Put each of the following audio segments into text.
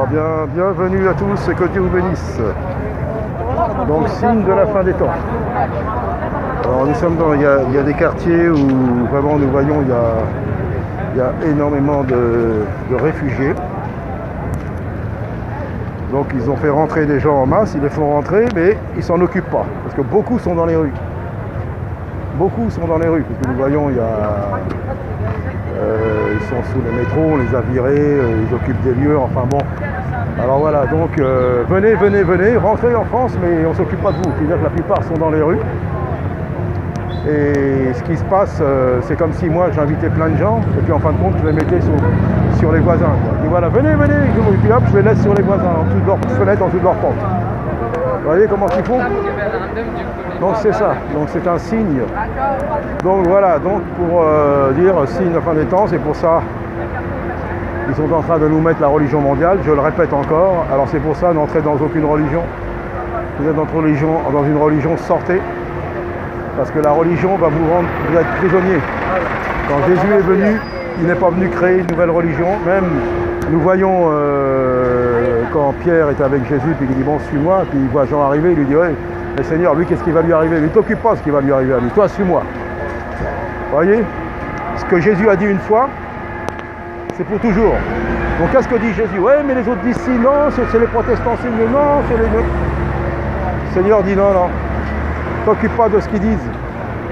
Alors bienvenue à tous et que Dieu vous bénisse. Donc signe de la fin des temps. Alors nous sommes dans, il y a des quartiers où vraiment nous voyons il y a énormément de réfugiés. Donc ils ont fait rentrer des gens en masse, ils les font rentrer mais ils ne s'en occupent pas. Parce que beaucoup sont dans les rues. Beaucoup sont dans les rues, parce que nous voyons il y a... ils sont sous les métros, on les a virés, ils occupent des lieux, enfin bon. Alors voilà, donc venez, rentrez en France, mais on ne s'occupe pas de vous. C'est-à-dire que la plupart sont dans les rues. Et ce qui se passe, c'est comme si moi j'invitais plein de gens, et puis en fin de compte je les mettais sur les voisins. Et voilà, venez, et puis hop, je les laisse sur les voisins, en dessous de leur fenêtre, en dessous de leur porte. Vous voyez comment ils font? Donc c'est ça, donc c'est un signe. Donc voilà, donc pour dire signe de fin des temps, c'est pour ça qu'ils sont en train de nous mettre la religion mondiale, je le répète encore. Alors c'est pour ça, n'entrez dans aucune religion. Vous êtes dans une religion, sortez. Parce que la religion va vous rendre, vous êtes prisonnier. Quand Jésus est venu, il n'est pas venu créer une nouvelle religion. Même, nous voyons quand Pierre est avec Jésus, puis il dit bon, suis-moi, puis il voit Jean arriver, il lui dit ouais, mais Seigneur, lui, qu'est-ce qui va lui arriver? Lui, t'occupe pas de ce qui va lui arriver à lui, toi, suis-moi. Vous voyez? Ce que Jésus a dit une fois, c'est pour toujours. Donc, qu'est-ce que dit Jésus? Ouais, mais les autres disent si, non, c'est les protestants, si, non, c'est les... Le Seigneur dit non, t'occupe pas de ce qu'ils disent.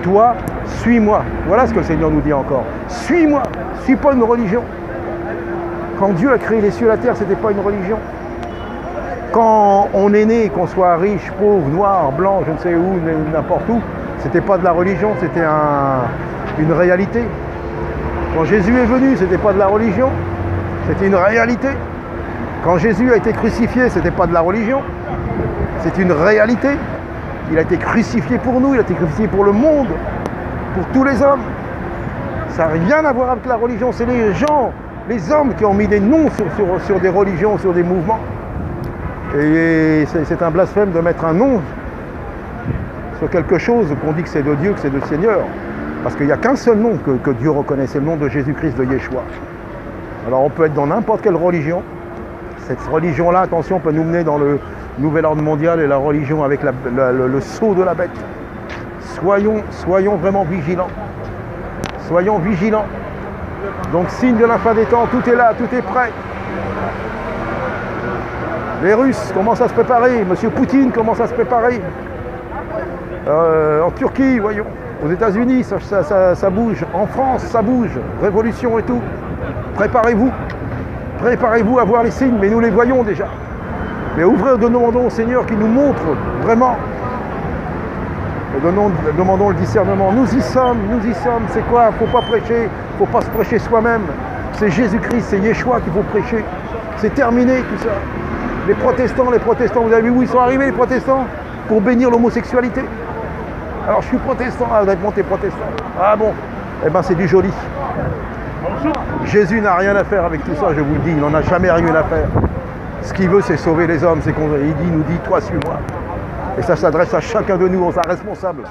Toi, suis-moi. Voilà ce que le Seigneur nous dit encore. Suis-moi. Suis pas une religion. Quand Dieu a créé les cieux et la terre, c'était pas une religion. Quand on est né, qu'on soit riche, pauvre, noir, blanc, je ne sais où, n'importe où, c'était pas de la religion, c'était une réalité. Quand Jésus est venu, c'était pas de la religion, c'était une réalité. Quand Jésus a été crucifié, c'était pas de la religion, c'est une réalité. Il a été crucifié pour nous, il a été crucifié pour le monde, pour tous les hommes. Ça n'a rien à voir avec la religion, c'est les gens, les hommes qui ont mis des noms sur des religions, sur des mouvements. Et c'est un blasphème de mettre un nom sur quelque chose qu'on dit que c'est de Dieu, que c'est de Seigneur. Parce qu'il n'y a qu'un seul nom que Dieu reconnaît, c'est le nom de Jésus-Christ, de Yeshua. Alors on peut être dans n'importe quelle religion. Cette religion-là, attention, peut nous mener dans le nouvel ordre mondial et la religion avec le sceau de la bête. Soyons vraiment vigilants. Soyons vigilants. Donc signe de la fin des temps, tout est là, tout est prêt. Les Russes commencent à se préparer, M. Poutine commence à se préparer. En Turquie, voyons, aux États-Unis, ça bouge. En France, ça bouge. Révolution et tout. Préparez-vous. Préparez-vous à voir les signes, mais nous les voyons déjà. Mais demandons au Seigneur qu'il nous montre vraiment. Et demandons le discernement. Nous y sommes. C'est quoi? Il ne faut pas prêcher, il ne faut pas se prêcher soi-même. C'est Jésus-Christ, c'est Yeshua qu'il faut prêcher. C'est terminé tout ça. Les protestants, vous avez vu où ils sont arrivés les protestants? Pour bénir l'homosexualité. Alors je suis protestant, vous avez monté protestant. Ah bon? Eh ben c'est du joli. Jésus n'a rien à faire avec tout ça, je vous le dis, il n'en a jamais rien à faire. Ce qu'il veut, c'est sauver les hommes, il nous dit, toi suis-moi. Et ça s'adresse à chacun de nous, aux responsables.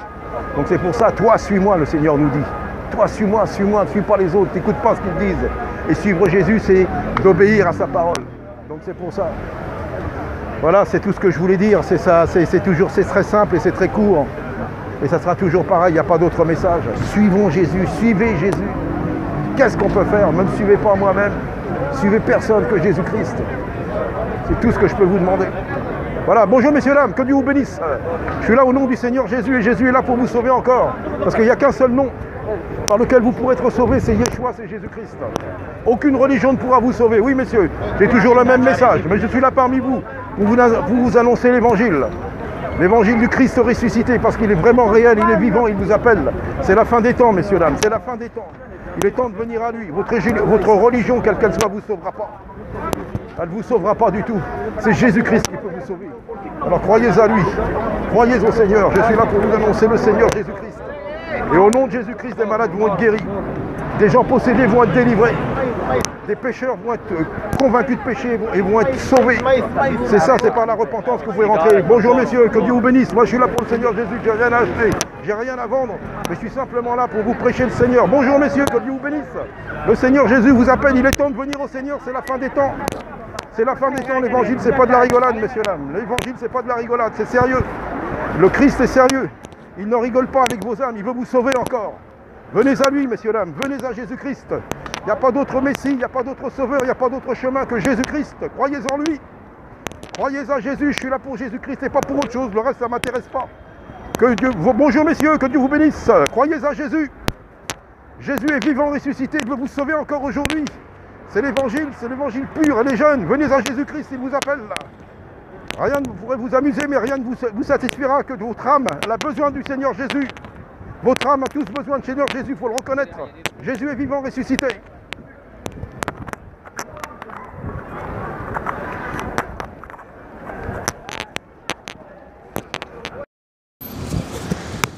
Donc c'est pour ça, toi suis-moi, le Seigneur nous dit. Toi suis-moi, ne suis pas les autres, n'écoute pas ce qu'ils disent. Et suivre Jésus, c'est d'obéir à sa parole. Donc c'est pour ça. Voilà, c'est tout ce que je voulais dire, c'est ça, c'est très simple et c'est très court. Et ça sera toujours pareil, il n'y a pas d'autre message. Suivons Jésus, suivez Jésus. Qu'est-ce qu'on peut faire? Ne me suivez pas moi-même. Suivez personne que Jésus-Christ. C'est tout ce que je peux vous demander. Voilà, bonjour messieurs, dames, que Dieu vous bénisse. Je suis là au nom du Seigneur Jésus et Jésus est là pour vous sauver encore. Parce qu'il n'y a qu'un seul nom par lequel vous pourrez être sauvés, c'est Yeshua, c'est Jésus-Christ. Aucune religion ne pourra vous sauver. Oui messieurs, j'ai toujours le même message, mais je suis là parmi vous pour vous annoncer l'évangile. L'évangile du Christ ressuscité, parce qu'il est vraiment réel, il est vivant, il vous appelle. C'est la fin des temps, messieurs, dames, c'est la fin des temps. Il est temps de venir à lui. Votre religion, quelle qu'elle soit, ne vous sauvera pas. Elle ne vous sauvera pas du tout. C'est Jésus-Christ qui peut vous sauver. Alors croyez à lui. Croyez au Seigneur. Je suis là pour vous annoncer le Seigneur Jésus-Christ. Et au nom de Jésus-Christ, des malades vont être guéris. Des gens possédés vont être délivrés. Des pécheurs vont être convaincus de péché et vont être sauvés. C'est ça, c'est par la repentance que vous pouvez rentrer. Bonjour messieurs, que Dieu vous bénisse. Moi je suis là pour le Seigneur Jésus, j'ai rien à acheter, j'ai rien à vendre, mais je suis simplement là pour vous prêcher le Seigneur. Bonjour messieurs, que Dieu vous bénisse. Le Seigneur Jésus vous appelle, il est temps de venir au Seigneur, c'est la fin des temps. C'est la fin des temps, l'évangile c'est pas de la rigolade, messieurs dames. L'évangile c'est pas de la rigolade, c'est sérieux. Le Christ est sérieux. Il ne rigole pas avec vos âmes, il veut vous sauver encore. Venez à lui, messieurs dames, venez à Jésus-Christ. Il n'y a pas d'autre Messie, il n'y a pas d'autre sauveur, il n'y a pas d'autre chemin que Jésus-Christ. Croyez en lui. Croyez à Jésus, je suis là pour Jésus-Christ et pas pour autre chose, le reste ça ne m'intéresse pas. Que Dieu, bonjour messieurs, que Dieu vous bénisse. Croyez à Jésus. Jésus est vivant, ressuscité, il veut vous sauver encore aujourd'hui. C'est l'évangile pur. Et les jeunes, venez à Jésus-Christ, il vous appelle là. Rien ne pourrait vous amuser, mais rien ne vous satisfiera que votre âme. Elle a besoin du Seigneur Jésus. Votre âme a tous besoin du Seigneur Jésus, il faut le reconnaître. Jésus est vivant, ressuscité.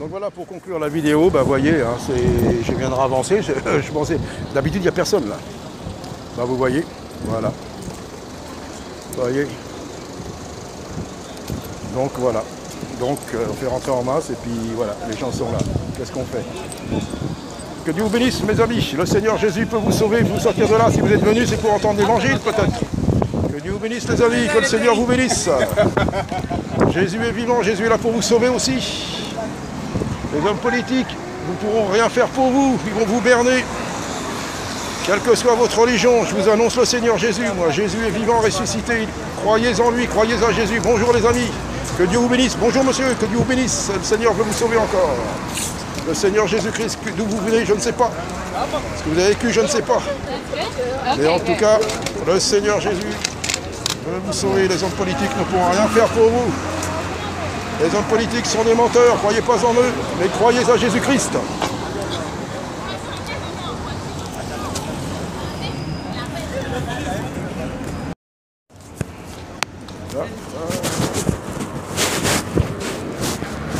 Donc voilà, pour conclure la vidéo, bah voyez, hein, je viens de avancer, je pensais, d'habitude il n'y a personne là. Bah vous voyez, voilà. Vous voyez. Donc voilà. Donc on fait rentrer en masse et puis voilà, les gens sont là. Qu'est-ce qu'on fait? Que Dieu vous bénisse mes amis, le Seigneur Jésus peut vous sauver, vous sortir de là. Si vous êtes venus, c'est pour entendre l'évangile peut-être. Que Dieu vous bénisse les amis, que le Seigneur vous bénisse. Jésus est vivant, Jésus est là pour vous sauver aussi. Les hommes politiques ne pourront rien faire pour vous, ils vont vous berner. Quelle que soit votre religion, je vous annonce le Seigneur Jésus. Moi, Jésus est vivant, ressuscité. Croyez en lui, croyez à Jésus. Bonjour les amis, que Dieu vous bénisse. Bonjour monsieur, que Dieu vous bénisse. Le Seigneur veut vous sauver encore. Le Seigneur Jésus-Christ, d'où vous venez, je ne sais pas. Ce que vous avez vécu, je ne sais pas. Mais en tout cas, le Seigneur Jésus veut vous sauver. Les hommes politiques ne pourront rien faire pour vous. Les hommes politiques sont des menteurs, croyez pas en eux, mais croyez à Jésus-Christ.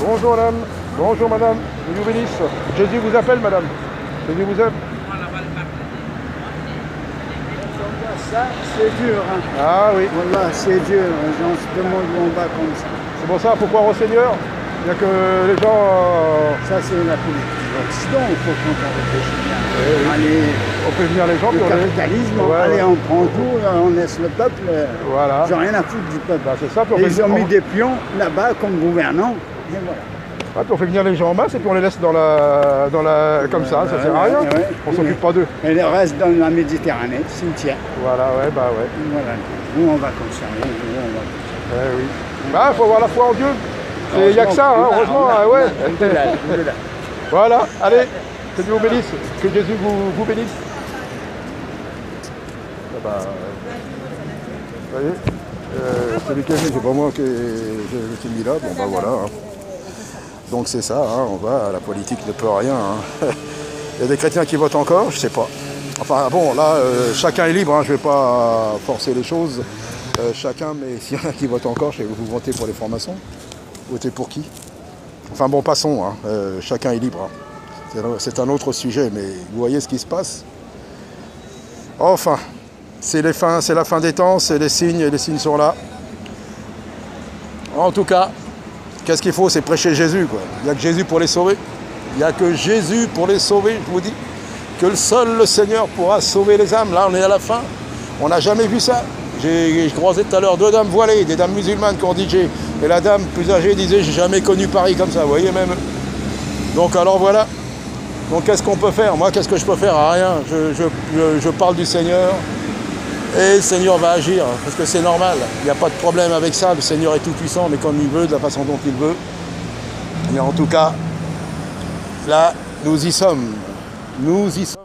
Bonjour madame, bonjour madame, que Dieu vous bénisse. Jésus vous appelle madame, Jésus vous aime. Ça, c'est dur. Hein. Ah oui. Voilà, c'est dur. Les gens se demandent où on va comme ça. C'est pour ça, pourquoi au Seigneur? Il n'y a que les gens... Ça, c'est la politique de l'Occident. Il faut qu'on réfléchisse bien. Oui. Allez, on fait venir les gens. le capitalisme, ouais, allez, ouais. on prend tout, on laisse le peuple. Voilà. Ils n'ont rien à foutre du peuple. Bah, c'est ça, et ils ont mis des pions là-bas comme gouvernants. Et voilà. Ouais, puis on fait venir les gens en masse et puis on les laisse dans la comme ça sert à rien. Ouais. On s'occupe pas d'eux. Et le reste dans la Méditerranée, cimetière. Voilà, ouais, bah ouais. Voilà. Où on va comme ça, où on va comme ça. Oui. Bah, il faut avoir la foi en Dieu. Il n'y a que ça, hein, heureusement. Ouais. Voilà, allez, que Dieu vous bénisse, que Jésus vous bénisse. Ah bah, vous voyez, celui qui est venu, c'est pas moi qui l'ai mis là, bon bah voilà. Hein. Donc c'est ça, hein, on va, la politique ne peut rien. Hein. Il y a des chrétiens qui votent encore, je sais pas. Enfin bon, là, chacun est libre, hein, je vais pas forcer les choses. Chacun, mais s'il y en a qui votent encore, vous votez pour les francs-maçons? Votez pour qui? Enfin bon, passons, hein. Chacun est libre. Hein. C'est un autre sujet, mais vous voyez ce qui se passe? Enfin, c'est la fin des temps, c'est les signes, et les signes sont là. En tout cas, qu'est-ce qu'il faut? C'est prêcher Jésus, quoi. Il n'y a que Jésus pour les sauver. Il n'y a que Jésus pour les sauver, je vous dis. Que seul le Seigneur pourra sauver les âmes. Là, on est à la fin. On n'a jamais vu ça. J'ai croisé tout à l'heure 2 dames voilées, des dames musulmanes qui ont DJ. Et la dame plus âgée disait, j'ai jamais connu Paris comme ça, vous voyez même. Donc alors voilà. Donc qu'est-ce qu'on peut faire? Moi, qu'est-ce que je peux faire? Rien. Je parle du Seigneur. Et le Seigneur va agir, parce que c'est normal. Il n'y a pas de problème avec ça. Le Seigneur est tout puissant, mais comme il veut, de la façon dont il veut. Et en tout cas, là, nous y sommes. Nous y sommes.